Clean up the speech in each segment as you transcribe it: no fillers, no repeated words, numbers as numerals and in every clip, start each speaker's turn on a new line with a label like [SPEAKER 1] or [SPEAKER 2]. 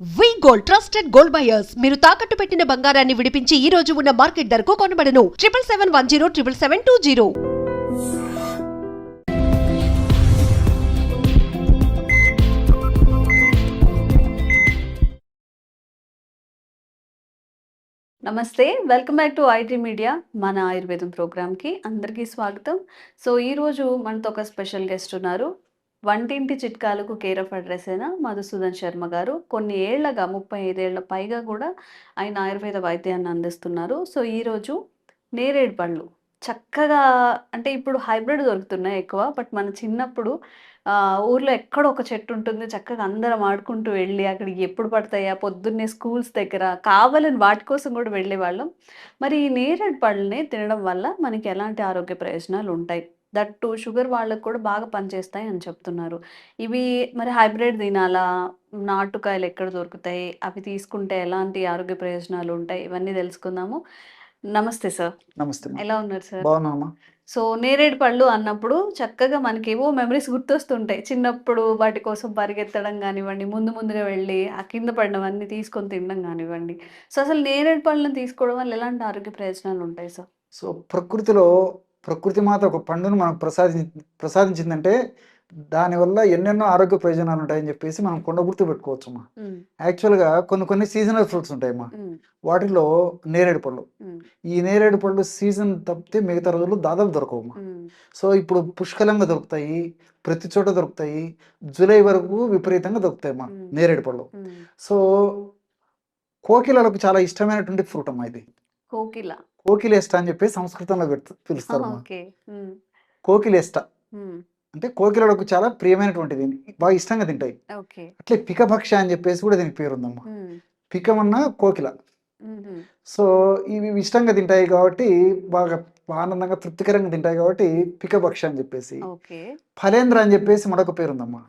[SPEAKER 1] వి gold trusted gold buyers మీరు తాకట్టు పెట్టిన బంగారాన్ని విడిపించి ఈ రోజు ఉన్న మార్కెట్ ధరకు కొనబడను 7771077720.
[SPEAKER 2] నమస్తే, welcome back to IT media. మన ఆయుర్వేదం ప్రోగ్రామ్కి అందరికీ స్వాగతం. సో ఈరోజు మనతో ఒక స్పెషల్ గెస్ట్ ఉన్నారు. వంటింటి చిట్కాలకు కేర్ ఆఫ్ అడ్రస్ అయిన మధుసూదన్ శర్మ గారు. కొన్ని ఏళ్లగా 35 ఏళ్ల పైగా కూడా ఆయన ఆయుర్వేద వైద్యాన్ని అందిస్తున్నారు. సో ఈరోజు నేరేడు పళ్ళు చక్కగా, అంటే ఇప్పుడు హైబ్రిడ్ దొరుకుతున్నాయి ఎక్కువ, బట్ మన చిన్నప్పుడు ఊర్లో ఎక్కడో ఒక చెట్టు ఉంటుంది, చక్కగా అందరం ఆడుకుంటూ వెళ్ళి అక్కడికి ఎప్పుడు పడతాయా పొద్దున్నే స్కూల్స్ దగ్గర కావాలని వాటి కోసం కూడా వెళ్ళేవాళ్ళం. మరి ఈ నేరేడు పళ్ళని తినడం వల్ల మనకి ఎలాంటి ఆరోగ్య ప్రయోజనాలు ఉంటాయి, దట్టు షుగర్ వాళ్ళకు కూడా బాగా పనిచేస్తాయి అని చెప్తున్నారు. ఇవి మరి హైబ్రిడ్ తినాలా, నాటుకాయలు ఎక్కడ దొరుకుతాయి, అవి తీసుకుంటే ఎలాంటి ఆరోగ్య ప్రయోజనాలు ఉంటాయి, ఇవన్నీ తెలుసుకుందాము. నమస్తే సార్.
[SPEAKER 3] నమస్తే
[SPEAKER 2] ఎలా ఉన్నారు సార్?
[SPEAKER 3] బాగున్నామా.
[SPEAKER 2] సో నేరేడు పళ్ళు అన్నప్పుడు చక్కగా మనకేవో మెమరీస్ గుర్తొస్తుంటాయి. చిన్నప్పుడు వాటి కోసం పరిగెత్తడం గానివ్వండి, ముందుగా వెళ్ళి ఆ కింద పడినవన్నీ తీసుకొని తినడం గానివ్వండి. సో అసలు నేరేడు పళ్ళని తీసుకోవడం వల్ల ఎలాంటి ఆరోగ్య ప్రయోజనాలు ఉంటాయి సార్?
[SPEAKER 3] సో ప్రకృతి మాత ఒక పండును మనకు ప్రసాదించిందంటే దానివల్ల ఎన్నెన్నో ఆరోగ్య ప్రయోజనాలు ఉంటాయని చెప్పేసి మనం కొండ గుర్తు పెట్టుకోవచ్చమ్మా. యాక్చువల్గా కొన్ని సీజనల్ ఫ్రూట్స్ ఉంటాయమ్మా. వాటిలో నేరేడు పళ్ళు, ఈ నేరేడు పళ్ళు సీజన్ తప్పితే మిగతా రోజులు దాదాపు దొరకవమ్మా. సో ఇప్పుడు పుష్కలంగా దొరుకుతాయి, ప్రతి చోట దొరుకుతాయి. జూలై వరకు విపరీతంగా దొరుకుతాయమ్మా నేరేడు పళ్ళు. సో కోకిలలకు చాలా ఇష్టమైనటువంటి ఫ్రూట్ అమ్మా ఇది. కోకిలేష్ట అని చెప్పి సంస్కృతంలో పిలుస్తారు. కోకిలేష్ట అంటే కోకిలలకు చాలా ప్రియమైనటువంటిది, బాగా ఇష్టంగా తింటాయి. అట్లే పికభక్ష అని చెప్పేసి కూడా దీనికి పేరు ఉందమ్మా. పికమన్నా కోకిల. సో ఇవి ఇష్టంగా తింటాయి కాబట్టి, బాగా ఆనందంగా తృప్తికరంగా తింటాయి కాబట్టి పికభక్ష అని చెప్పేసి. ఫలేంద్ర అని చెప్పేసి మరొక పేరు ఉందమ్మా.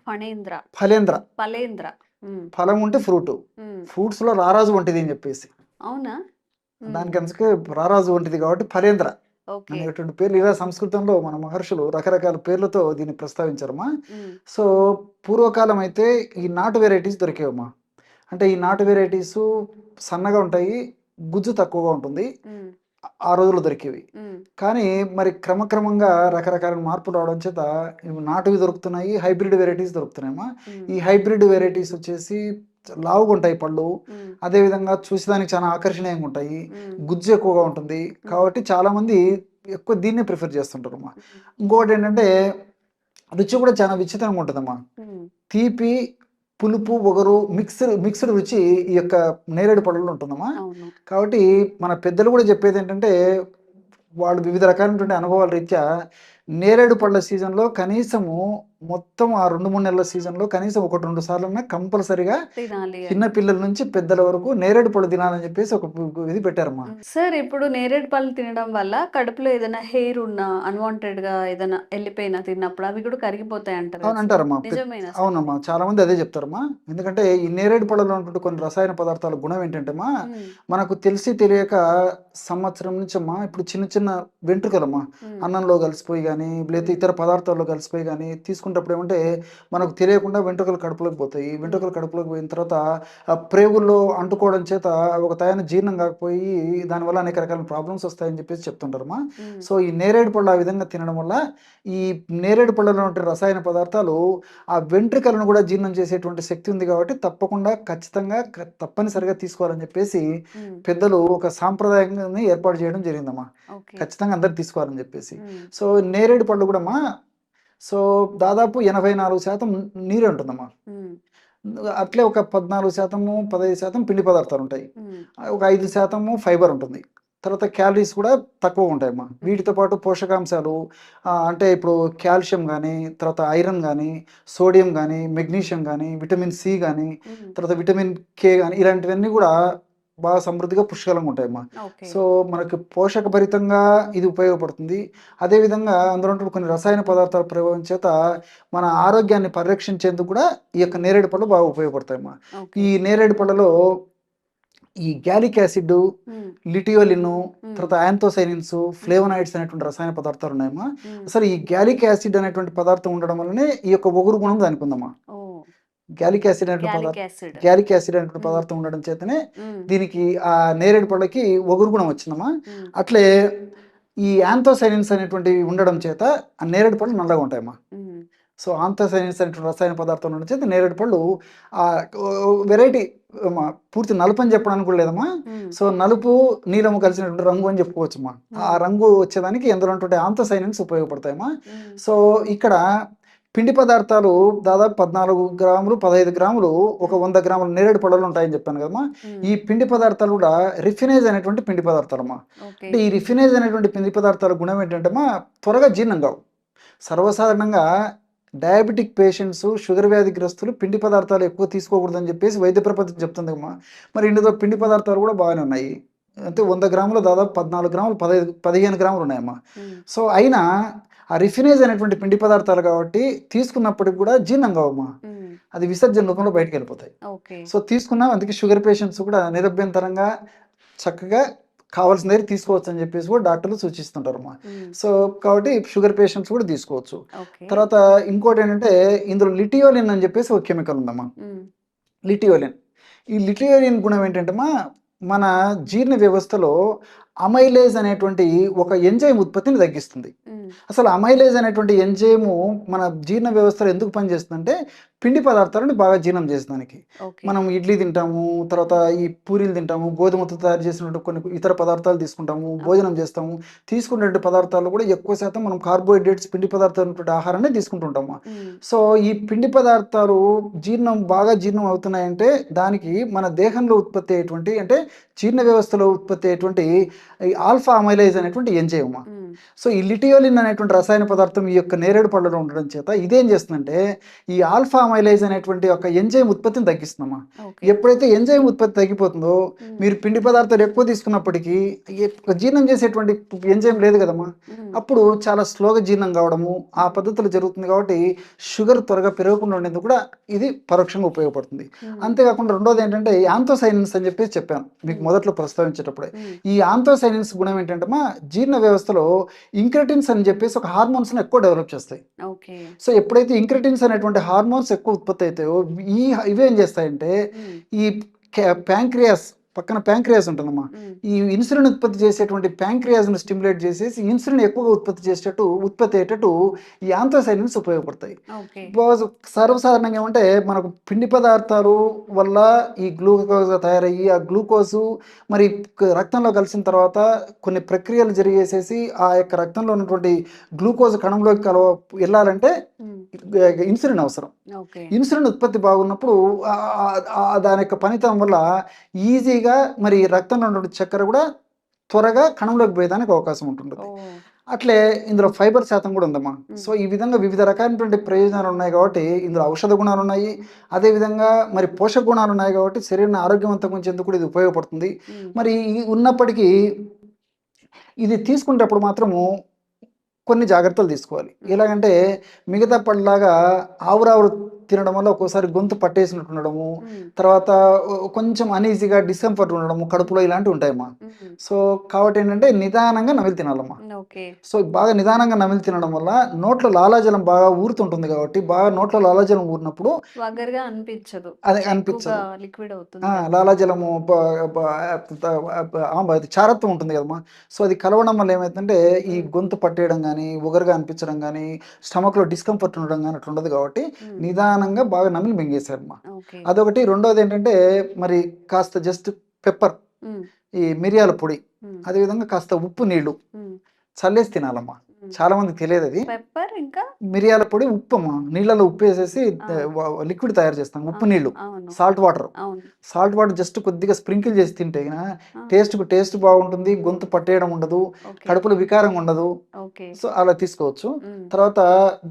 [SPEAKER 3] ఫలేంద్ర ఫలం ఉంటే ఫ్రూట్స్ లో రారాజు వంటిది అని చెప్పేసి.
[SPEAKER 2] అవునా?
[SPEAKER 3] దానికి అందుకే రారాజు వంటిది కాబట్టి ఫలేంద్ర అనేటువంటి పేర్లు ఇలా సంస్కృతంలో మన మహర్షులు రకరకాల పేర్లతో దీన్ని ప్రస్తావించారమ్మా. సో పూర్వకాలం అయితే ఈ నాటు వెరైటీస్ దొరికేవమ్మా. అంటే ఈ నాటు వెరైటీస్ సన్నగా ఉంటాయి, గుజ్జు తక్కువగా ఉంటుంది, ఆ రోజుల్లో దొరికేవి. కానీ మరి క్రమక్రమంగా రకరకాల మార్పులు రావడం చేత నాటువి దొరుకుతున్నాయి, హైబ్రిడ్ వెరైటీస్ దొరుకుతున్నాయమ్మా. ఈ హైబ్రిడ్ వెరైటీస్ వచ్చేసి లావుగా ఉంటాయి పళ్ళు, అదేవిధంగా చూసేదానికి చాలా ఆకర్షణీయంగా ఉంటాయి, గుజ్జు ఎక్కువగా ఉంటుంది కాబట్టి చాలా మంది ఎక్కువ దీన్నే ప్రిఫర్ చేస్తుంటారు అమ్మా. ఇంకొకటి ఏంటంటే రుచి కూడా చాలా విచిత్రంగా ఉంటుందమ్మా. తీపి, పులుపు, ఒగరు మిక్స్డ్ రుచి ఈ యొక్క నేరేడు పళ్ళలో ఉంటుందమ్మా. కాబట్టి మన పెద్దలు కూడా చెప్పేది ఏంటంటే, వాళ్ళు వివిధ రకాలైనటువంటి అనుభవాల రీత్యా నేరేడు పళ్ళ సీజన్లో కనీసము మొత్తం ఆ 2-3 నెలల సీజన్లో కనీసం 1-2 సార్లు కంపల్సరిగా చిన్న పిల్లల నుంచి పెద్దల వరకు నేరేడు పళ్ళు తినాలని చెప్పేసి ఒక ఇది పెట్టారమ్మా.
[SPEAKER 2] సార్ ఇప్పుడు నేరేడు పళ్ళు తినడం వల్ల కడుపులో ఏదైనా హెయిర్ ఉన్నా, అన్వాంటెడ్ గా ఏదైనా వెళ్ళిపోయినా తిన్నప్పుడు అవి కూడా కరిగిపోతాయి అంటారు.
[SPEAKER 3] అవునంటారమ్మా.
[SPEAKER 2] నిజమేనా?
[SPEAKER 3] అవునమ్మా, చాలా మంది అదే చెప్తారమ్మా. ఎందుకంటే ఈ నేరేడు పళ్ళలో ఉన్నటువంటి కొన్ని రసాయన పదార్థాల గుణం ఏంటంటేమ్మా, మనకు తెలిసి తెలియక సంవత్సరం నుంచి అమ్మా ఇప్పుడు చిన్న వెంట్రుకలమ్మా అన్నంలో కలిసిపోయి కానీ లేదా ఇతర పదార్థాల్లో కలిసిపోయి కానీ తీసుకున్నప్పుడు ఏమంటే మనకు తెలియకుండా వెంట్రుకలు కడుపులోకి పోతాయి. వెంట్రుకలు కడుపులోకి పోయిన తర్వాత ఆ ప్రేగుల్లో అంటుకోవడం చేత ఒక తయారు జీర్ణం కాకపోయి దానివల్ల అనేక రకాల ప్రాబ్లమ్స్ వస్తాయని చెప్పేసి చెప్తుంటారమ్మా. సో ఈ నేరేడు పళ్ళు ఆ విధంగా తినడం వల్ల ఈ నేరేడు పళ్ళలో ఉండే రసాయన పదార్థాలు ఆ వెంట్రుకలను కూడా జీర్ణం చేసేటువంటి శక్తి ఉంది కాబట్టి తప్పకుండా ఖచ్చితంగా తప్పనిసరిగా తీసుకోవాలని చెప్పేసి పెద్దలు ఒక సాంప్రదాయాన్ని ఏర్పాటు చేయడం జరిగిందమ్మా. ఖచ్చితంగా అందరు తీసుకోవాలని చెప్పేసి. సో నేరేడు పళ్ళు కూడా సో దాదాపు 84% నీరే ఉంటుందమ్మా. అట్లే ఒక 14%, 15% పిండి పదార్థాలు ఉంటాయి, ఒక 5% ఫైబర్ ఉంటుంది, తర్వాత క్యాలరీస్ కూడా తక్కువ ఉంటాయమ్మా. వీటితో పాటు పోషకాంశాలు అంటే ఇప్పుడు కాల్షియం కానీ, తర్వాత ఐరన్ కానీ, సోడియం కానీ, మెగ్నీషియం కానీ, విటమిన్ సి కానీ, తర్వాత విటమిన్ కే కానీ, ఇలాంటివన్నీ కూడా బాగా సమృద్ధిగా పుష్కలంగా ఉంటాయమ్మా. సో మనకి పోషకభరితంగా ఇది ఉపయోగపడుతుంది. అదేవిధంగా అందులో కొన్ని రసాయన పదార్థాల ప్రభావం చేత మన ఆరోగ్యాన్ని పరిరక్షించేందుకు కూడా ఈ యొక్క నేరేడు పళ్ళు బాగా ఉపయోగపడతాయమ్మా. ఈ నేరేడు పళ్ళలో ఈ గ్యాలిక్ యాసిడ్, లిటియోలిన్, తర్వాత యాంథోసైనిన్స్, ఫ్లేవనాయిడ్స్ అనేటువంటి రసాయన పదార్థాలు ఉన్నాయమ్మా. అసలు ఈ గ్యాలిక్ యాసిడ్ అనేటువంటి పదార్థం ఉండడం వల్లనే ఈ యొక్క ఒగురు గుణం దానికి ఉందమ్మా. గ్యాలిక్ యాసిడ్ అనేటువంటి
[SPEAKER 2] గ్యాలిక్
[SPEAKER 3] పదార్థం
[SPEAKER 2] యాసిడ్.
[SPEAKER 3] గ్యాలిక్ యాసిడ్ అనేటువంటి పదార్థం ఉండడం చేతనే దీనికి ఆ నేరేడు పళ్ళకి ఒగురు గుణం వచ్చిందమ్మా. అట్లే ఈ యాంథోసైనిన్స్ అనేటువంటివి ఉండడం చేత ఆ నేరేడు పళ్ళు నల్లగా ఉంటాయమ్మా. సో ఆంథోసైనిన్స్ అనేటువంటి రసాయన పదార్థం ఉండడం చేత నేరేడు పళ్ళు ఆ వెరైటీ పూర్తి నలుపు అని చెప్పడానికి కూడా లేదమ్మా. సో నలుపు నీలము కలిసినటువంటి రంగు అని చెప్పుకోవచ్చమ్మా. ఆ రంగు వచ్చేదానికి ఎందులో ఉన్నటువంటి ఆంథోసైనిన్స్ ఉపయోగపడతాయమ్మా. సో ఇక్కడ పిండి పదార్థాలు దాదాపు 14 గ్రాములు 15 గ్రాములు ఒక 100 గ్రాముల నేరేడు పళ్ళలు ఉంటాయని చెప్పాను కదమ్మా. ఈ పిండి పదార్థాలు కూడా రిఫినేజ్ అనేటువంటి పిండి పదార్థాలమ్మా. అంటే ఈ రిఫినేజ్ అనేటువంటి పిండి పదార్థాల గుణం ఏంటంటే త్వరగా జీర్ణం కావు. సర్వసాధారణంగా డయాబెటిక్ పేషెంట్స్, షుగర్ వ్యాధిగ్రస్తులు పిండి పదార్థాలు ఎక్కువ తీసుకోకూడదని చెప్పేసి వైద్య ప్రపంచం చెప్తుంది అమ్మా. మరి ఇందులో పిండి పదార్థాలు కూడా బాగానే ఉన్నాయి. అంటే 100 గ్రాములు దాదాపు 14 గ్రాములు 15 గ్రాములు ఉన్నాయమ్మా. సో అయినా ఆ రిఫినేజ్ అనేటువంటి పిండి పదార్థాలు కాబట్టి తీసుకున్నప్పటికి కూడా జీర్ణం కావమ్మా. అది విసర్జన రూపంలో బయటకు వెళ్ళిపోతాయి. సో తీసుకున్నాం. అందుకే షుగర్ పేషెంట్స్ కూడా నిరభ్యంతరంగా చక్కగా కావాల్సిన దగ్గర తీసుకోవచ్చు అని చెప్పేసి కూడా డాక్టర్లు సూచిస్తుంటారమ్మా. సో కాబట్టి షుగర్ పేషెంట్స్ కూడా తీసుకోవచ్చు. తర్వాత ఇంకోటి ఏంటంటే ఇందులో లిటియోలిన్ అని చెప్పేసి ఒక కెమికల్ ఉందమ్మా. లిటియోలిన్. ఈ లిటియోలిన్ గుణం ఏంటంటే మన జీర్ణ వ్యవస్థలో అమైలేజ్ అనేటువంటి ఒక ఎంజైమ్ ఉత్పత్తిని తగ్గిస్తుంది. అసలు అమైలేజ్ అనేటువంటి ఎంజైము మన జీర్ణ వ్యవస్థలో ఎందుకు పనిచేస్తుందంటే పిండి పదార్థాలను బాగా జీర్ణం చేసేదానికి. మనం ఇడ్లీ తింటాము, తర్వాత ఈ పూరీలు తింటాము, గోధుమతో తయారు చేసినటువంటి కొన్ని ఇతర పదార్థాలు తీసుకుంటాము, భోజనం చేస్తాము. తీసుకునే పదార్థాలు కూడా ఎక్కువ శాతం మనం కార్బోహైడ్రేట్స్, పిండి పదార్థాలు ఆహారాన్ని తీసుకుంటుంటాము. సో ఈ పిండి పదార్థాలు బాగా జీర్ణం అవుతున్నాయంటే దానికి మన దేహంలో ఉత్పత్తి అయ్యేటువంటి, అంటే జీర్ణ వ్యవస్థలో ఉత్పత్తి అయ్యేటువంటి ఈ ఆల్ఫా అమైలేజ్ అనేటువంటి ఎంజైమ్. సో ఈ లిటియోలిన్ అనేటువంటి రసాయన పదార్థం ఈ యొక్క నేరేడు పళ్ళలో ఉండడం చేత ఇదేం చేస్తుందంటే ఈ ఆల్ఫా అమైలేజ్ అనేటువంటి ఒక ఎంజైమ్ ఉత్పత్తిని తగ్గిస్తుందమ్మా. ఎప్పుడైతే ఎంజైమ్ ఉత్పత్తి తగ్గిపోతుందో మీరు పిండి పదార్థాలు ఎక్కువ తీసుకున్నప్పటికీ జీర్ణం చేసేటువంటి ఎంజైమ్ లేదు కదమ్మా. అప్పుడు చాలా స్లోగా జీర్ణం కావడము ఆ పద్ధతులు జరుగుతుంది. కాబట్టి షుగర్ త్వరగా పెరగకుండా ఉండేందుకు కూడా ఇది పరోక్షంగా ఉపయోగపడుతుంది. అంతేకాకుండా రెండోది ఏంటంటే యాంథోసైనిన్స్ అని చెప్పేసి చెప్పాను మీకు మొదట్లో ప్రస్తావించేటప్పుడే. ఈ యాంథోసైనిన్స్ గుణం ఏంటంటే జీర్ణ వ్యవస్థలో ఇంక్రెటిన్స్ అని చెప్పేసి ఒక హార్మోన్స్ ఎక్కువ డెవలప్ చేస్తాయి. సో ఎప్పుడైతే ఇంక్రెటిన్స్ అనేటువంటి హార్మోన్స్ ఎక్కువ ఉత్పత్తి అవుతాయో ఇవేం చేస్తాయంటే ఈ ప్యాంక్రియాస్ పక్కన ప్యాంక్రియాస్ ఉంటుందమ్మా. ఈ ఇన్సులిన్ ఉత్పత్తి చేసేటువంటి ప్యాంక్రియాస్ను స్టిమ్యులేట్ చేసేసి ఇన్సులిన్ ఎక్కువగా ఉత్పత్తి అయ్యేటట్టు ఈ యాంథోసైనిన్స్ ఉపయోగపడతాయి. సర్వసాధారణంగా ఏమంటే మనకు పిండి పదార్థాలు వల్ల ఈ గ్లూకోజ్ తయారయ్యి ఆ గ్లూకోజు మరి రక్తంలో కలిసిన తర్వాత కొన్ని ప్రక్రియలు జరిగేసేసి ఆ యొక్క రక్తంలో ఉన్నటువంటి గ్లూకోజ్ కణంలోకి వెళ్ళాలంటే ఇన్సులిన్ అవసరం. ఇన్సులిన్ ఉత్పత్తి బాగున్నప్పుడు దాని యొక్క పనితనం వల్ల ఈజీగా మరి రక్తంలో ఉన్నటువంటి చక్కెర కూడా త్వరగా కణంలోకి పోయేదానికి అవకాశం ఉంటుంది. అట్లే ఇందులో ఫైబర్ శాతం కూడా ఉందమ్మా. సో ఈ విధంగా వివిధ రకాలైనటువంటి ప్రయోజనాలు ఉన్నాయి కాబట్టి ఇందులో ఔషధ గుణాలు ఉన్నాయి, అదేవిధంగా మరి పోషక గుణాలు ఉన్నాయి కాబట్టి శరీరాన్ని ఆరోగ్యవంతంగా ఉంచేందుకు కూడా ఇది ఉపయోగపడుతుంది. మరి ఉన్నప్పటికీ ఇది తీసుకునేటప్పుడు మాత్రము కొన్ని జాగ్రత్తలు తీసుకోవాలి. ఎలాగంటే మిగతా పళ్ళలాగా ఆవురావురు తినడం వల్ల ఒక్కోసారి గొంతు పట్టేసినట్టు ఉండడము, తర్వాత కొంచెం అనీజీగా డిస్కంఫర్ట్ ఉండడము కడుపులో ఇలాంటివి ఉంటాయమ్మా. సో కాబట్టి ఏంటంటే నిదానంగా నమిలి తినాలమ్మా. సో బాగా నిదానంగా నమిలి తినడం వల్ల నోట్లో లాలాజలం బాగా ఊరుతుంటుంది కాబట్టి బాగా నోట్లో లాలాజలం ఊరినప్పుడు
[SPEAKER 2] అనిపించదు, లిక్విడ్ అవుతుంది.
[SPEAKER 3] లాలాజలము చారత్వం ఉంటుంది కదమ్మా. సో అది కలవడం వల్ల ఏమైతుందంటే ఈ గొంతు పట్టేయడం కానీ, ఉగరుగా అనిపించడం కానీ, స్టమక్లో డిస్కంఫర్ట్ ఉండడం కానీ అట్లా ఉండదు కాబట్టి నిదానంగా బాగా నమిలి మింగేశారమ్మా. అదొకటి. రెండోది ఏంటంటే మరి కాస్త జస్ట్ పెప్పర్, ఈ మిరియాల పొడి, అదేవిధంగా కాస్త ఉప్పు నీళ్లు చల్లేసి తినాలమ్మా. చాలా మందికి తెలియదు అది.
[SPEAKER 2] పెప్పర్ ఇంకా
[SPEAKER 3] మిరియాల పొడి, ఉప్పు అమ్మా. నీళ్ళలో ఉప్పు వేసేసి లిక్విడ్ తయారు చేస్తాం. ఉప్పు నీళ్లు, సాల్ట్ వాటర్ జస్ట్ కొద్దిగా స్ప్రింకిల్ చేసి తింటే టేస్ట్ బాగుంటుంది, గొంతు పట్టేయడం ఉండదు, కడుపులో వికారంగా ఉండదు. సో అలా తీసుకోవచ్చు. తర్వాత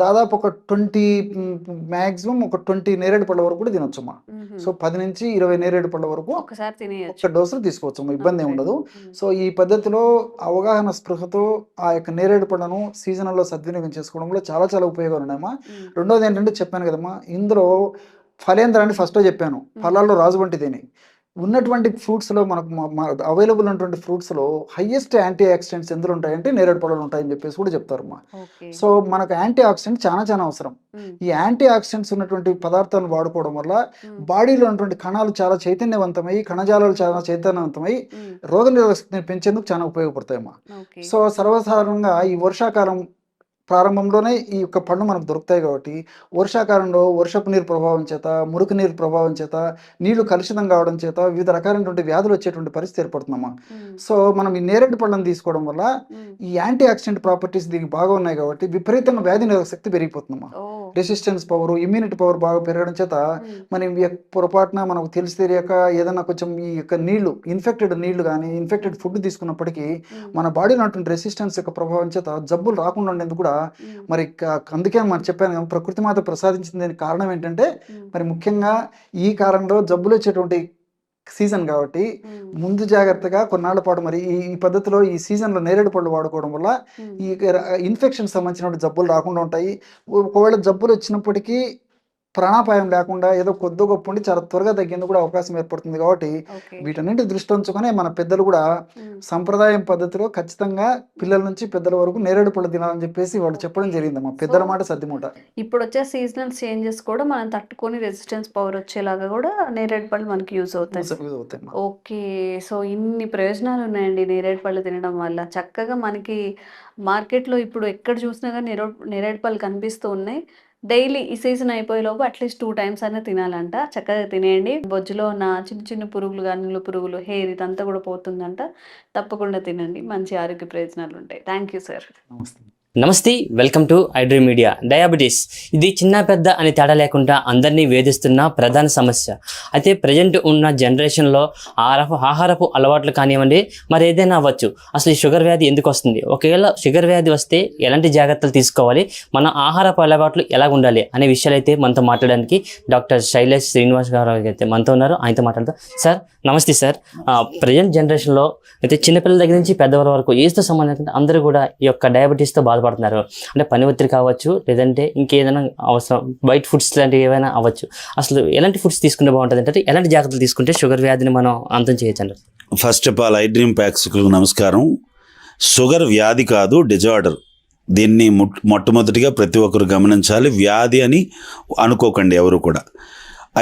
[SPEAKER 3] దాదాపు ఒక 20 నేరేడు పళ్ళ వరకు కూడా తినొచ్చమ్మా. సో 10 నుంచి 20 నేరేడు పళ్ళ వరకు ఒక డోసులు తీసుకోవచ్చు, ఇబ్బంది ఏమి ఉండదు. సో ఈ పద్ధతిలో అవగాహన స్పృహతో ఆ యొక్క నేరేడు పళ్ళను సీజనల్లో సద్వినియోగం చేసుకోవడం కూడా చాలా చాలా ఉపయోగాలు ఉన్నాయమ్మా. రెండోది ఏంటంటే చెప్పాను కదమ్మా, ఇందులో ఫలేంద్రాన్ని ఫస్ట్లో చెప్పాను, ఫలాల్లో రాజు వంటిదేని. ఉన్నటువంటి ఫ్రూట్స్లో మనకు అవైలబుల్ ఉన్నటువంటి ఫ్రూట్స్లో హైయెస్ట్ యాంటీ ఆక్సిడెంట్స్ ఎందులో ఉంటాయంటే నేరేడు పళ్ళలో ఉంటాయని చెప్పేసి కూడా చెప్తారమ్మా.
[SPEAKER 2] ఓకే.
[SPEAKER 3] సో మనకు యాంటీ ఆక్సిడెంట్ చాలా అవసరం. ఈ యాంటీ ఆక్సిడెంట్స్ ఉన్నటువంటి పదార్థాలను వాడుకోవడం వల్ల బాడీలో ఉన్నటువంటి కణాలు చాలా చైతన్యవంతమై, కణజాలాలు చాలా చైతన్యవంతమై రోగనిరోధక శక్తిని పెంచేందుకు చాలా ఉపయోగపడతాయమ్మా.
[SPEAKER 2] ఓకే.
[SPEAKER 3] సో సర్వసాధారణంగా ఈ వర్షాకాలం ప్రారంభంలోనే ఈ యొక్క పండు మనకు దొరుకుతాయి కాబట్టి వర్షాకాలంలో వర్షపు నీరు ప్రభావం చేత, మురికి నీరు ప్రభావం చేత, నీళ్లు కలుషితం కావడం చేత వివిధ రకాలైనటువంటి వ్యాధులు వచ్చేటువంటి పరిస్థితి ఏర్పడుతుందమ్మా. సో మనం ఈ నేరేడు పళ్ళను తీసుకోవడం వల్ల ఈ యాంటీ ఆక్సిడెంట్ ప్రాపర్టీస్ దీనికి బాగా ఉన్నాయి కాబట్టి విపరీతంగా వ్యాధి నిరోధక శక్తి పెరిగిపోతుందమ్మా. రెసిస్టెన్స్ పవర్, ఇమ్యూనిటీ పవర్ బాగా పెరగడం చేత మనం పొరపాటున మనకు తెలిసి తెలియక ఏదైనా కొంచెం ఈ యొక్క నీళ్లు, ఇన్ఫెక్టెడ్ నీళ్లు కానీ ఇన్ఫెక్టెడ్ ఫుడ్ తీసుకున్నప్పటికీ మన బాడీలో ఉన్నటువంటి రెసిస్టెన్స్ యొక్క ప్రభావం చేత జబ్బులు రాకుండా ఉండేందుకు కూడా మరి అందుకే మనం చెప్పాను, ప్రకృతి మాత ప్రసాదించింది. దానికి కారణం ఏంటంటే మరి ముఖ్యంగా ఈ కాలంలో జబ్బులు వచ్చేటువంటి సీజన్ కాబట్టి ముందు జాగ్రత్తగా కొన్నాళ్ల పాటు మరి ఈ పద్ధతిలో ఈ సీజన్లో నేరేడు పళ్ళు వాడుకోవడం వల్ల ఈ ఇన్ఫెక్షన్ సంబంధించిన జబ్బులు రాకుండా ఉంటాయి. ఒకవేళ జబ్బులు వచ్చినప్పటికీ ప్రాణాపాయం లేకుండా ఏదో కొద్ది గొప్ప ఉండి చాలా త్వరగా తగ్గేందుకు కూడా అవకాశం ఏర్పడుతుంది. కాబట్టి వీటన్నింటి దృష్టి ఉంచుకొని మన పెద్దలు కూడా సంప్రదాయం పద్ధతిలో ఖచ్చితంగా పిల్లల నుంచి పెద్దల వరకు నేరేడు పళ్ళు తినాలని చెప్పేసి వాళ్ళు చెప్పడం జరిగిందమ్మా. పెద్దల మాట సర్దిమూట.
[SPEAKER 2] ఇప్పుడు వచ్చే సీజనల్ చేంజెస్ కూడా మనం తట్టుకొని రెసిస్టెన్స్ పవర్ వచ్చేలాగా కూడా నేరేడు పళ్ళు మనకి యూజ్ అవుతాయి. ఓకే. సో ఇన్ని ప్రయోజనాలు ఉన్నాయండి నేరేడు పళ్ళు తినడం వల్ల. చక్కగా మనకి మార్కెట్లో ఇప్పుడు ఎక్కడ చూసినా కానీ నేరేడు పళ్ళు కనిపిస్తూ ఉన్నాయి. డైలీ ఈ సీజన్ అయిపోయేలోపు అట్లీస్ట్ 2 times అయినా తినాలంట. చక్కగా తినేయండి. బొజ్జులో ఉన్న చిన్న పురుగులు కానీ, నులు పురుగులు, హెయిర్ ఇదంతా కూడా పోతుందంట. తప్పకుండా తినండి. మంచి ఆరోగ్య ప్రయోజనాలు ఉంటాయి. Thank you sir.
[SPEAKER 4] నమస్తే, welcome to iDream media. Diabetes ఇది చిన్న పెద్ద అని తేడా లేకుండా అందరినీ వేధిస్తున్న ప్రధాన సమస్య. అయితే ప్రజెంట్ ఉన్న జనరేషన్లో ఆహారపు అలవాట్లు కానివ్వండి, మరి ఏదైనా అవ్వచ్చు, అసలు ఈ షుగర్ వ్యాధి ఎందుకు వస్తుంది, ఒకవేళ షుగర్ వ్యాధి వస్తే ఎలాంటి జాగ్రత్తలు తీసుకోవాలి, మన ఆహారపు అలవాట్లు ఎలా ఉండాలి అనే విషయాలు అయితే మనతో మాట్లాడడానికి డాక్టర్ శైలేష్ శ్రీనివాస్ గారు అయితే మనతో ఉన్నారు. ఆయనతో మాట్లాడతాం. సార్ నమస్తే సార్. ప్రజెంట్ జనరేషన్లో అయితే చిన్నపిల్లల దగ్గర నుంచి పెద్దవాళ్ళ వరకు ఏజ్తో సంబంధించిన అందరూ కూడా ఈ యొక్క డయాబెటీస్తో బాధపడుతున్నారు. అంటే పని ఒత్తిడి కావచ్చు, లేదంటే ఇంకేదైనా అవసరం వైట్ ఫుడ్స్ లాంటివి ఏమైనా అవ్వచ్చు. అసలు ఎలాంటి ఫుడ్స్ తీసుకుంటే బాగుంటుంది, అంటే ఎలాంటి జాగ్రత్తలు తీసుకుంటే షుగర్ వ్యాధిని మనం అంతం చేయొచ్చు అంటారు?
[SPEAKER 5] ఫస్ట్ ఆఫ్ ఆల్ ఐడ్రీమ్ ప్రేక్షకులకు నమస్కారం. షుగర్ వ్యాధి కాదు, డిజార్డర్. దీన్ని మొట్టమొదటిగా ప్రతి ఒక్కరు గమనించాలి. వ్యాధి అని అనుకోకండి ఎవరు కూడా.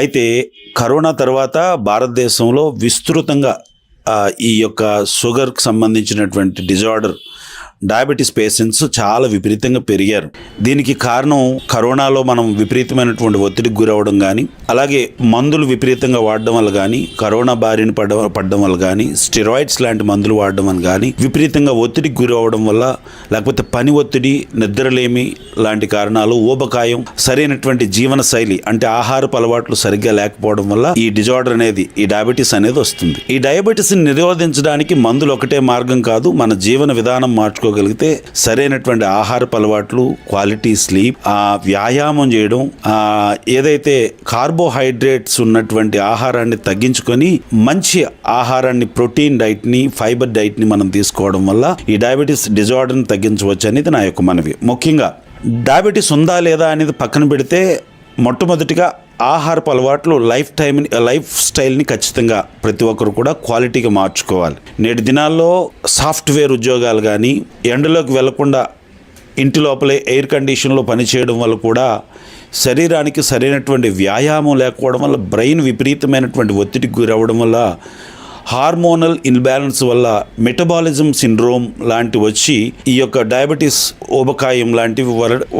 [SPEAKER 5] అయితే కరోనా తర్వాత భారతదేశంలో విస్తృతంగా ఈ యొక్క షుగర్కి సంబంధించినటువంటి డిజార్డర్ డయాబెటీస్ పేషెంట్స్ చాలా విపరీతంగా పెరిగారు. దీనికి కారణం కరోనాలో మనం విపరీతమైనటువంటి ఒత్తిడికి గురవడం కానీ, అలాగే మందులు విపరీతంగా వాడడం వల్ల కానీ, కరోనా బారిన పడడం వల్ల కానీ, స్టెరాయిడ్స్ లాంటి మందులు వాడడం వల్ల కానీ, విపరీతంగా ఒత్తిడికి గురవడం వల్ల, లేకపోతే పని ఒత్తిడి, నిద్రలేమి లాంటి కారణాలు, ఊబకాయం, సరైనటువంటి జీవన శైలి అంటే ఆహారపు అలవాట్లు సరిగ్గా లేకపోవడం వల్ల ఈ డిజార్డర్ అనేది, ఈ డయాబెటీస్ అనేది వస్తుంది. ఈ డయాబెటీస్ని నిరోధించడానికి మందులు ఒకటే మార్గం కాదు. మన జీవన విధానం మార్చుకోగలిగితే, సరైనటువంటి ఆహారపు అలవాట్లు, క్వాలిటీ స్లీప్, వ్యాయామం చేయడం, ఏదైతే కార్బోహైడ్రేట్స్ ఉన్నటువంటి ఆహారాన్ని తగ్గించుకొని మంచి ఆహారాన్ని, ప్రోటీన్ డైట్ని, ఫైబర్ డైట్ని మనం తీసుకోవడం వల్ల ఈ డయాబెటీస్ డిజార్డర్ని తగ్గించవచ్చు అనేది నా యొక్క మనవి. ముఖ్యంగా డయాబెటీస్ ఉందా లేదా అనేది పక్కన పెడితే, మొట్టమొదటిగా ఆహారపు అలవాట్లు, లైఫ్ స్టైల్ని ఖచ్చితంగా ప్రతి ఒక్కరు కూడా క్వాలిటీగా మార్చుకోవాలి. నేటి దినాల్లో సాఫ్ట్వేర్ ఉద్యోగాలు కానీ, ఎండలోకి వెళ్లకుండా ఇంటి లోపలే ఎయిర్ కండిషన్లో పనిచేయడం వల్ల కూడా శరీరానికి సరైనటువంటి వ్యాయామం లేకపోవడం వల్ల, బ్రెయిన్ విపరీతమైనటువంటి ఒత్తిడికి గురవడం వల్ల, హార్మోనల్ ఇన్బ్యాలెన్స్ వల్ల మెటబాలిజం సిండ్రోమ్ లాంటివి వచ్చి ఈ యొక్క డయాబెటీస్, ఊబకాయం లాంటివి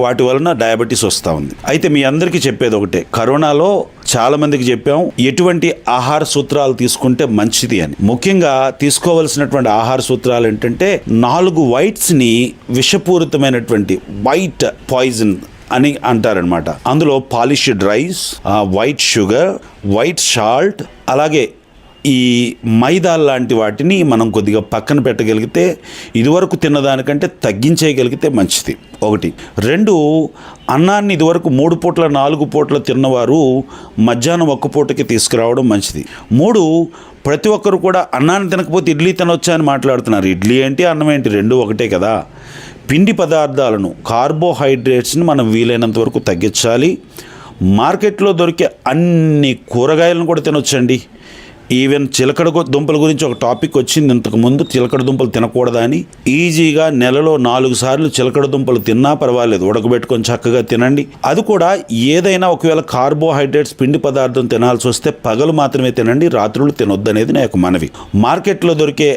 [SPEAKER 5] వాటి వలన డయాబెటీస్ వస్తూ ఉంది. అయితే మీ అందరికీ చెప్పేది ఒకటే, కరోనాలో చాలా మందికి చెప్పాం ఎటువంటి ఆహార సూత్రాలు తీసుకుంటే మంచిది అని. ముఖ్యంగా తీసుకోవలసినటువంటి ఆహార సూత్రాలు ఏంటంటే, 4 వైట్స్ని విషపూరితమైనటువంటి వైట్ పాయిజన్ అని అంటారనమాట. అందులో polished rice, white sugar, white salt, అలాగే ఈ మైదా లాంటి వాటిని మనం కొద్దిగా పక్కన పెట్టగలిగితే, ఇదివరకు తిన్నదానికంటే తగ్గించేయగలిగితే మంచిది. 1. 2, అన్నాన్ని ఇదివరకు 3 పూట్ల 4 పూట్ల తిన్నవారు మధ్యాహ్నం 1 పూటకి తీసుకురావడం మంచిది. 3, ప్రతి ఒక్కరు కూడా అన్నాన్ని తినకపోతే ఇడ్లీ తినొచ్చా అని మాట్లాడుతున్నారు. ఇడ్లీ ఏంటి, అన్నం ఏంటి, 2 ఒకటే కదా. పిండి పదార్థాలను, కార్బోహైడ్రేట్స్ని మనం వీలైనంత వరకు తగ్గించాలి. మార్కెట్లో దొరికే అన్ని కూరగాయలను కూడా తినొచ్చండి. ఈవెన్ చిలకడ దుంపల గురించి ఒక టాపిక్ వచ్చింది ఇంతకుముందు, చిలకడ దుంపలు తినకూడదా అని. ఈజీగా నెలలో 4 సార్లు చిలకడ దుంపలు తిన్నా పర్వాలేదు, ఉడకబెట్టుకొని చక్కగా తినండి. అది కూడా ఏదైనా ఒకవేళ కార్బోహైడ్రేట్స్ పిండి పదార్థం తినాల్సి వస్తే పగలు మాత్రమే తినండి, రాత్రులు తినొద్దు అనేది నా యొక్క మనవి. మార్కెట్లో దొరికే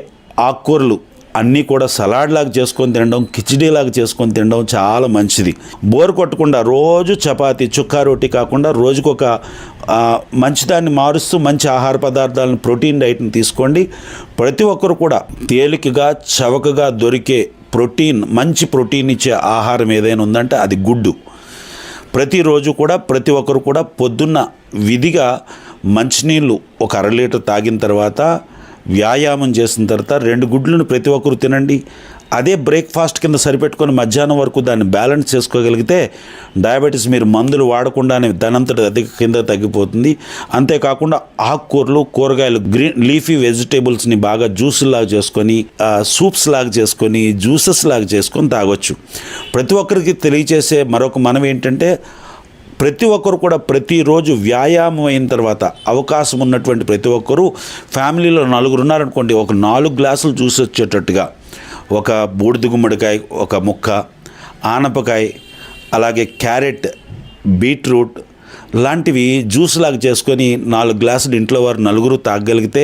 [SPEAKER 5] ఆకుకూరలు అన్నీ కూడా సలాడ్ లాగా చేసుకొని తినడం, కిచిడీ లాగా చేసుకొని తినడం చాలా మంచిది. బోర్ కొట్టకుండా రోజు చపాతీ చుక్కా రోటీ కాకుండా రోజుకొక మంచిదాన్ని మారుస్తూ మంచి ఆహార పదార్థాలను, ప్రోటీన్ డైట్ని తీసుకోండి. ప్రతి ఒక్కరు కూడా తేలికగా చవకగా దొరికే ప్రోటీన్, మంచి ప్రోటీన్ ఇచ్చే ఆహారం ఏదైనా ఉందంటే అది గుడ్డు. ప్రతిరోజు కూడా ప్రతి ఒక్కరు కూడా పొద్దున్న విధిగా మంచినీళ్ళు ఒక 1/2 లీటర్ తాగిన తర్వాత, వ్యాయామం చేసిన తర్వాత 2 గుడ్లను ప్రతి ఒక్కరు తినండి. అదే బ్రేక్ఫాస్ట్ కింద సరిపెట్టుకొని మధ్యాహ్నం వరకు దాన్ని బ్యాలెన్స్ చేసుకోగలిగితే డయాబెటీస్ మీరు మందులు వాడకుండానే దానంతట అది కింద తగ్గిపోతుంది. అంతేకాకుండా ఆకుకూరలు, కూరగాయలు, గ్రీన్ లీఫీ వెజిటేబుల్స్ని బాగా జ్యూసులాగా చేసుకొని, సూప్స్ లాగా చేసుకొని, జ్యూసెస్ లాగా చేసుకొని తాగొచ్చు. ప్రతి ఒక్కరికి తెలియచేసే మరొక మనం ఏంటంటే, ప్రతి ఒక్కరు కూడా ప్రతిరోజు వ్యాయామం అయిన తర్వాత అవకాశం ఉన్నటువంటి ప్రతి ఒక్కరూ ఫ్యామిలీలో 4 ఉన్నారనుకోండి, ఒక 4 గ్లాసులు జ్యూస్ వచ్చేటట్టుగా ఒక బూడిద గుమ్మడికాయ ఒక ముక్క, ఆనపకాయ, అలాగే క్యారెట్, బీట్రూట్ లాంటివి జ్యూస్ లాగా చేసుకొని 4 గ్లాసులు ఇంట్లో వారు 4 తాగగలిగితే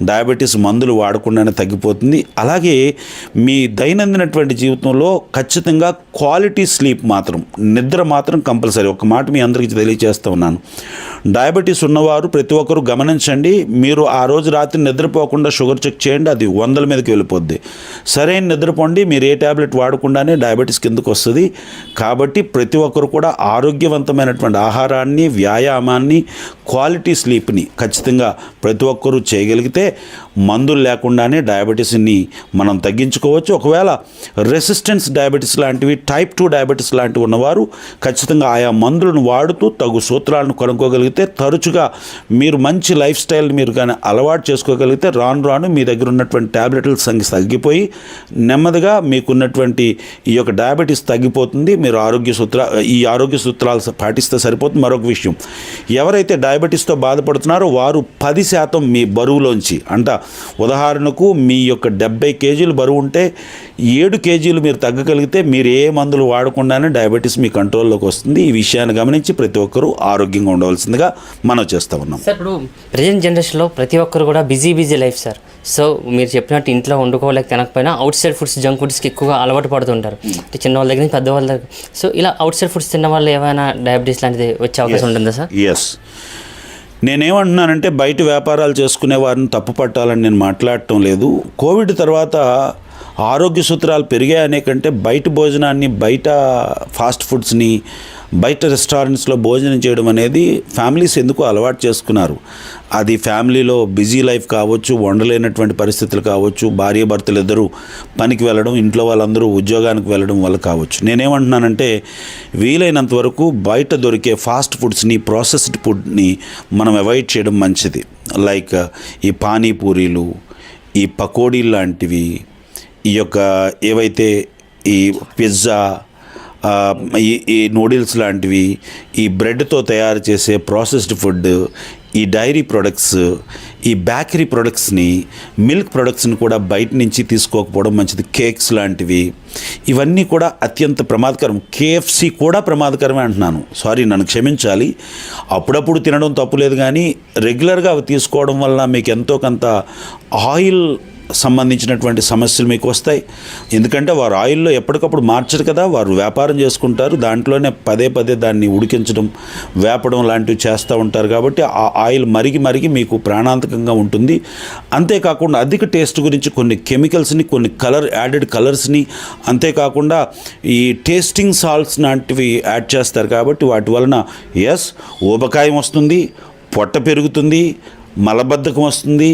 [SPEAKER 5] డయాబెటీస్ మందులు వాడకుండానే తగ్గిపోతుంది. అలాగే మీ దైనందినటువంటి జీవితంలో ఖచ్చితంగా క్వాలిటీ స్లీప్ మాత్రం, నిద్ర మాత్రం కంపల్సరీ. ఒక మాట మీ అందరికీ తెలియజేస్తూ ఉన్నాను, డయాబెటీస్ ఉన్నవారు ప్రతి ఒక్కరు గమనించండి. మీరు ఆ రోజు రాత్రి నిద్రపోకుండా షుగర్ చెక్ చేయండి, అది 100ల మీదకి వెళ్ళిపోద్ది. సరైన నిద్రపోండి, మీరు ఏ ట్యాబ్లెట్ వాడకుండానే డయాబెటీస్ కిందకు వస్తుంది. కాబట్టి ప్రతి ఒక్కరు కూడా ఆరోగ్యవంతమైనటువంటి ఆహారాన్ని, వ్యాయామాన్ని, క్వాలిటీ స్లీప్ని ఖచ్చితంగా ప్రతి ఒక్కరూ చేయగలిగితే మందులు లేకుండానే డయాబెటీస్ని మనం తగ్గించుకోవచ్చు. ఒకవేళ రెసిస్టెన్స్ డయాబెటీస్ లాంటివి, టైప్ 2 డయాబెటీస్ లాంటివి ఉన్నవారు ఖచ్చితంగా ఆయా మందులను వాడుతూ తగు సూత్రాలను కనుక్కోగలిగితే, తరచుగా మీరు మంచి లైఫ్ స్టైల్ మీరు కానీ అలవాటు చేసుకోగలిగితే రాను రాను మీ దగ్గర ఉన్నటువంటి ట్యాబ్లెట్ల సంఖ్య తగ్గిపోయి నెమ్మదిగా మీకున్నటువంటి ఈ యొక్క డయాబెటీస్ తగ్గిపోతుంది. మీరు ఈ ఆరోగ్య సూత్రాలు పాటిస్తే సరిపోతుంది. మరొక విషయం, ఎవరైతే డయాబెటీస్తో బాధపడుతున్నారో వారు 10% మీ బరువులోంచి, అంట ఉదాహరణకు మీ యొక్క 70 కేజీలు బరువు ఉంటే 7 కేజీలు మీరు తగ్గగలిగితే మీరు ఏ మందులు వాడకుండానే డయాబెటీస్ మీ కంట్రోల్లోకి వస్తుంది. ఈ విషయాన్ని గమనించి ప్రతి ఒక్కరూ ఆరోగ్యంగా ఉండవలసిందిగా మనం చేస్తూ ఉన్నాం.
[SPEAKER 4] సార్, ఇప్పుడు ప్రజెంట్ జనరేషన్లో ప్రతి ఒక్కరు కూడా బిజీ లైఫ్ సార్. సో మీరు చెప్పినట్టు ఇంట్లో వండుకోలేక తినకపోయినా అవుట్ సైడ్ ఫుడ్స్, జంక్ ఫుడ్స్కి ఎక్కువగా అలవాటు పడుతుంటారు. అంటే చిన్నవాళ్ళ దగ్గర నుంచి పెద్దవాళ్ళ దగ్గర. సో ఇలా అవుట్ సైడ్ ఫుడ్స్ తిన్న వాళ్ళు ఏమైనా డయాబెటీస్ లాంటిది వచ్చే అవకాశం ఉంటుందా సార్?
[SPEAKER 5] ఎస్, నేనేమంటున్నానంటే బయట వ్యాపారాలు చేసుకునే వారిని తప్పు పట్టాలని నేను మాట్లాడటం లేదు. కోవిడ్ తర్వాత ఆరోగ్య సూత్రాలు పెరిగాయనే కంటే బయట భోజనాన్ని, బయట ఫాస్ట్ ఫుడ్స్ని, బయట రెస్టారెంట్స్లో భోజనం చేయడం అనేది ఫ్యామిలీస్ ఎందుకు అలవాటు చేసుకున్నారు. అది ఫ్యామిలీలో బిజీ లైఫ్ కావచ్చు, వండలేనటువంటి పరిస్థితులు కావచ్చు, భార్య భర్తలు ఇద్దరు పనికి వెళ్ళడం, ఇంట్లో వాళ్ళందరూ ఉద్యోగానికి వెళ్ళడం వల్ల కావచ్చు. నేనేమంటున్నానంటే వీలైనంత వరకు బయట దొరికే ఫాస్ట్ ఫుడ్స్ని, ప్రాసెస్డ్ ఫుడ్ని మనం అవాయిడ్ చేయడం మంచిది. లైక్ ఈ పానీపూరీలు, ఈ పకోడీలు లాంటివి, ఈ యొక్క ఏవైతే ఈ పిజ్జా, ఈ నూడిల్స్ లాంటివి, ఈ బ్రెడ్తో తయారు చేసే ప్రాసెస్డ్ ఫుడ్, ఈ డైరీ ప్రొడక్ట్స్, ఈ బేకరీ ప్రొడక్ట్స్ని, మిల్క్ ప్రొడక్ట్స్ని కూడా బయట నుంచి తీసుకోకపోవడం మంచిది. కేక్స్ లాంటివి ఇవన్నీ కూడా అత్యంత ప్రమాదకరం. KFC కూడా ప్రమాదకరమే అంటున్నాను, సారీ నన్ను క్షమించాలి. అప్పుడప్పుడు తినడం తప్పులేదు, కానీ రెగ్యులర్గా అవి తీసుకోవడం వల్ల మీకు ఎంతో కొంత ఆయిల్ సంబంధించినటువంటి సమస్యలు మీకు వస్తాయి. ఎందుకంటే వారు ఆయిల్లో ఎప్పటికప్పుడు మార్చరు కదా, వారు వ్యాపారం చేసుకుంటారు, దాంట్లోనే పదే దాన్ని ఉడికించడం, వేపడం లాంటివి చేస్తూ ఉంటారు. కాబట్టి ఆ ఆయిల్ మరిగి మీకు ప్రాణాంతకంగా ఉంటుంది. అంతేకాకుండా అధిక టేస్ట్ గురించి కొన్ని కెమికల్స్ని, కొన్ని యాడెడ్ కలర్స్ని, అంతేకాకుండా ఈ టేస్టింగ్ సాల్ట్స్ లాంటివి యాడ్ చేస్తారు. కాబట్టి వాటి వలన ఊబకాయం వస్తుంది, పొట్ట పెరుగుతుంది, మలబద్ధకం వస్తుంది,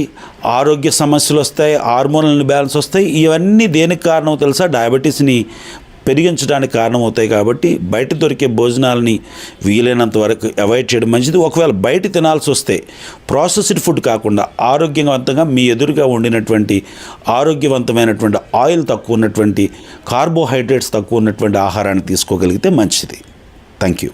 [SPEAKER 5] ఆరోగ్య సమస్యలు వస్తాయి, హార్మోనల్ బ్యాలెన్స్ వస్తాయి. ఇవన్నీ దేనికి కారణం తెలుసా? డయాబెటీస్ని పెరిగించడానికి కారణమవుతాయి. కాబట్టి బయట దొరికే భోజనాలని వీలైనంత వరకు అవాయిడ్ చేయడం మంచిది. ఒకవేళ బయట తినాల్సి వస్తే ప్రాసెస్డ్ ఫుడ్ కాకుండా ఆరోగ్యవంతంగా మీ ఎదురుగా వండినటువంటి ఆరోగ్యవంతమైనటువంటి ఆయిల్ తక్కువ ఉన్నటువంటి, కార్బోహైడ్రేట్స్ తక్కువ ఉన్నటువంటి ఆహారాన్ని తీసుకోగలిగితే మంచిది. Thank you.